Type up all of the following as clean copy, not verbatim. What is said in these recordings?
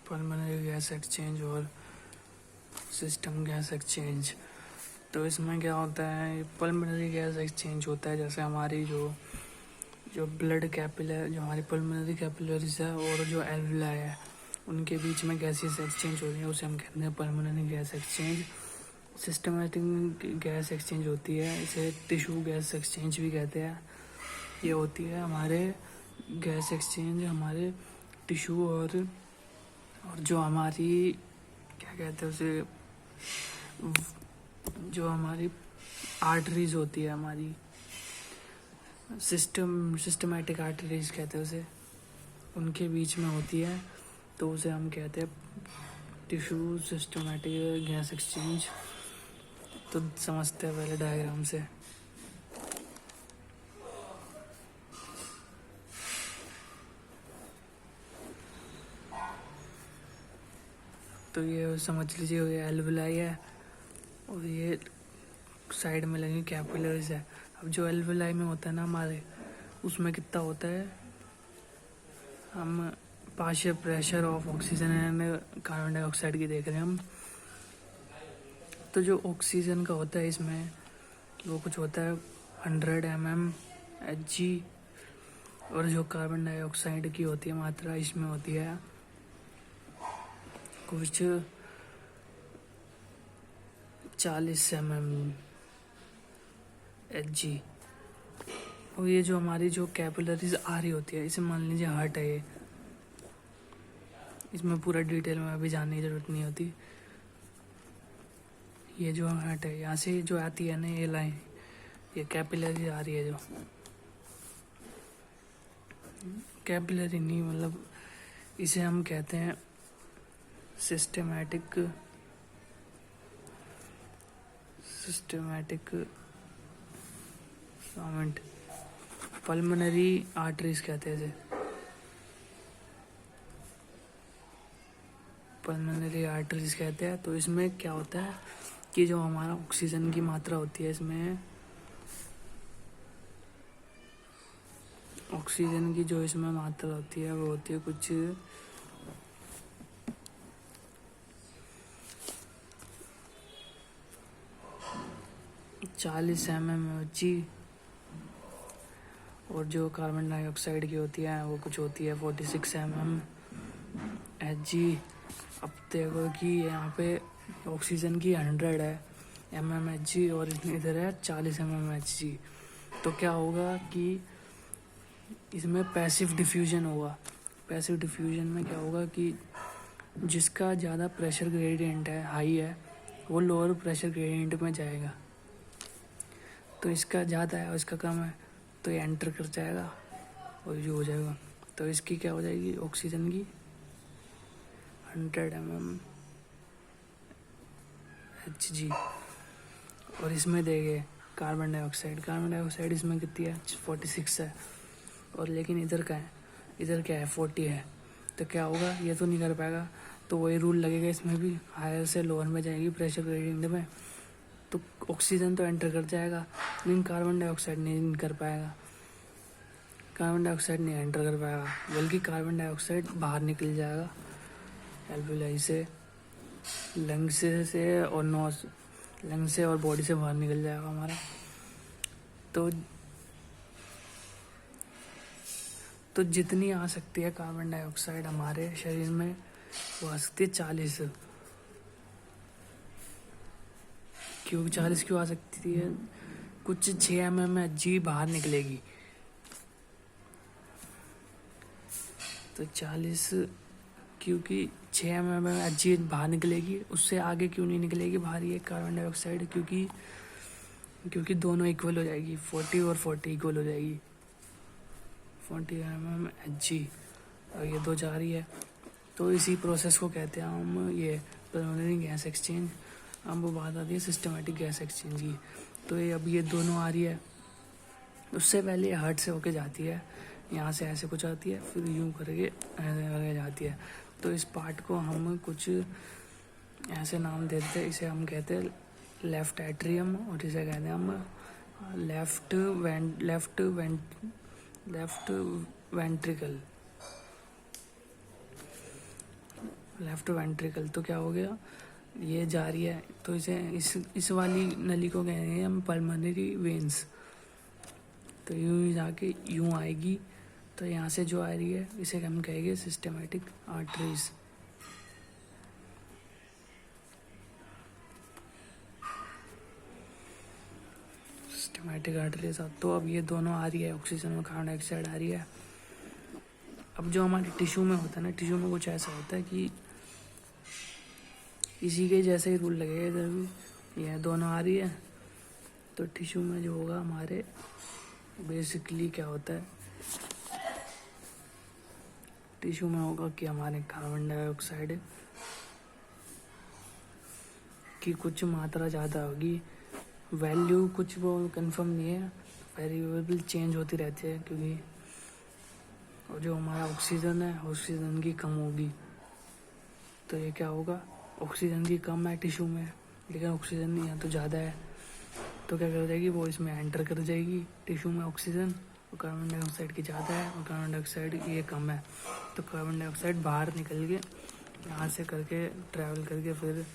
Pulmonary gas exchange और system gas exchange. तो इसमें क्या होता है, पल्मोनरी गैस एक्सचेंज होता है जैसे हमारी जो ब्लड कैपिलर, जो हमारी पल्मोनरी कैपिलरीज है और जो एल्वुलाई है उनके बीच में गैसेस एक्सचेंज हो रही है, उसे हम कहते हैं pulmonary gas exchange. Systematic gas exchange होती है, इसे टिश्यू गैस एक्सचेंज भी कहते हैं। ये होती है हमारे गैस एक्सचेंज हमारे टिश्यू और जो हमारी क्या कहते हैं उसे, जो हमारी आर्टरीज होती है, हमारी सिस्टमैटिक आर्टरीज कहते हैं उसे, उनके बीच में होती है, तो उसे हम कहते हैं टिश्यू सिस्टमैटिक गैस एक्सचेंज। तो समझते हैं पहले डायग्राम से। तो ये समझ लीजिए ये एल्वुलाई है और ये साइड में लगी कैपिलरीज है। अब जो एल्वुलाई में होता है ना हमारे, उसमें कितना होता है, हम partial pressure of oxygen and carbon dioxide की देख रहे हैं हम। तो जो ऑक्सीजन का होता है इसमें वो कुछ होता है 100 mmHg, और जो कार्बन डाइऑक्साइड की होती है मात्रा इसमें होती है कुछ 40 mmHg। और ये जो हमारी जो कैपिलरीज आ रही होती है, इसे मान लीजिए हार्ट है, ये इसमें पूरा डिटेल में अभी जानने की जरूरत नहीं होती। ये जो हार्ट है, यहाँ से जो आती है ना ये लाइन, ये कैपिलरी आ रही है, जो कैपिलरी नहीं मतलब इसे हम कहते हैं सिस्टमैटिक पल्मोनरी आर्टरीज कहते हैं इसे, पल्मोनरी आर्टरीज कहते हैं। तो इसमें क्या होता है कि जो हमारा ऑक्सीजन की मात्रा होती है, इसमें ऑक्सीजन की जो इसमें मात्रा होती है वो होती है कुछ 40 mmHg, और जो कार्बन डाइऑक्साइड की होती है वो कुछ होती है 46 mmHg। अब देखो कि यहाँ पे ऑक्सीजन की 100 है mmHg और इधर है 40 mmHg। तो क्या होगा कि इसमें पैसिव डिफ्यूजन होगा। पैसिव डिफ्यूजन में क्या होगा कि जिसका ज़्यादा प्रेशर ग्रेडियंट है, हाई है, वो लोअर प्रेशर ग्रेडियंट में जाएगा। तो इसका ज़्यादा है और इसका कम है, तो ये एंटर कर जाएगा और जो हो जाएगा। तो इसकी क्या हो जाएगी, ऑक्सीजन की 100 mmHg। और इसमें देंगे कार्बन डाइऑक्साइड इसमें कितनी है, 46 है, और लेकिन इधर का है, इधर क्या है 40 है। तो क्या होगा, ये तो नहीं कर पाएगा, तो वही रूल लगेगा इसमें भी, हायर से लोअर में जाएगी प्रेशर ग्रेडियंट में। तो ऑक्सीजन तो एंटर कर जाएगा लेकिन कार्बन डाइऑक्साइड नहीं कर पाएगा, कार्बन डाइऑक्साइड नहीं एंटर कर पाएगा, बल्कि कार्बन डाइऑक्साइड बाहर निकल जाएगा एल्वुलाई से, लंग्स से और नोज, लंग्स से और बॉडी से बाहर निकल जाएगा हमारा। तो जितनी आ सकती है कार्बन डाइऑक्साइड हमारे शरीर में, वो आ सकती है 40। क्यों 40 क्यों आ सकती है, कुछ 6 mmHg बाहर निकलेगी। तो 40 क्योंकि 6 mmHg बाहर निकलेगी, उससे आगे क्यों नहीं निकलेगी बाहर ये कार्बन डाइऑक्साइड, क्योंकि दोनों इक्वल हो जाएगी, 40 और 40 इक्वल हो जाएगी, 40 mmHg, और ये दो जा रही है। तो इसी प्रोसेस को कहते हैं हम ये पल्मोनरी गैस एक्सचेंज। अब वो बात आती है सिस्टमैटिक गैस एक्सचेंज की। तो ये अब ये दोनों आ रही है, उससे पहले हार्ट से होके जाती है, यहाँ से ऐसे कुछ आती है, फिर यूं करके ऐसे करके जाती है। तो इस पार्ट को हम कुछ ऐसे नाम देते हैं, इसे हम कहते हैं लेफ्ट एट्रियम, और इसे कहते हैं हम लेफ्ट वेंट्रिकल। Left ventricle. तो क्या हो गया, ये जा रही है तो इसे इस वाली नली को कहेंगे हम पल्मोनरी वेन्स। तो यूं ही जाके यूं आएगी, तो यहाँ से जो आ रही है इसे हम कहेंगे सिस्टमेटिक आर्टरीज। Systematic arteries. तो अब ये दोनों आ रही है, ऑक्सीजन और कार्बन डाइऑक्साइड आ रही है। अब जो हमारे टिश्यू में होता है ना, टिश्यू में कुछ ऐसा होता है कि इसी के जैसे ही रूल लगेगा इधर भी, ये दोनों आ रही है। तो टिश्यू में जो होगा हमारे, बेसिकली क्या होता है, टिश्यू में होगा कि हमारे कार्बन डाइऑक्साइड की कुछ मात्रा ज़्यादा होगी। वैल्यू कुछ वो कंफर्म नहीं है, वेरिएबल चेंज होती रहती है, क्योंकि और जो हमारा ऑक्सीजन है, ऑक्सीजन की कम होगी। तो ये क्या होगा, ऑक्सीजन की कम है टिश्यू में, लेकिन ऑक्सीजन यहाँ तो ज़्यादा है। तो क्या कर जाएगी, वो इसमें एंटर कर जाएगी टिश्यू में ऑक्सीजन, और कार्बन डाइऑक्साइड की ज़्यादा है और कार्बन डाइऑक्साइड ये कम है। तो कार्बन डाइऑक्साइड बाहर निकल के यहाँ से करके ट्रैवल करके फिर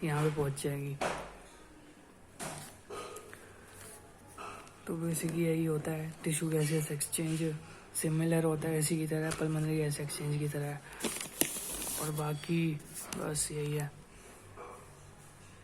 यहाँ पे पहुँच जाएगी। तो बेसिकली यही होता है टिश्यू गैसेस एक्सचेंज, सिमिलर होता है इसी की तरह, पल्मोनरी गैस एक्सचेंज की तरह। और बाकी बस यही है।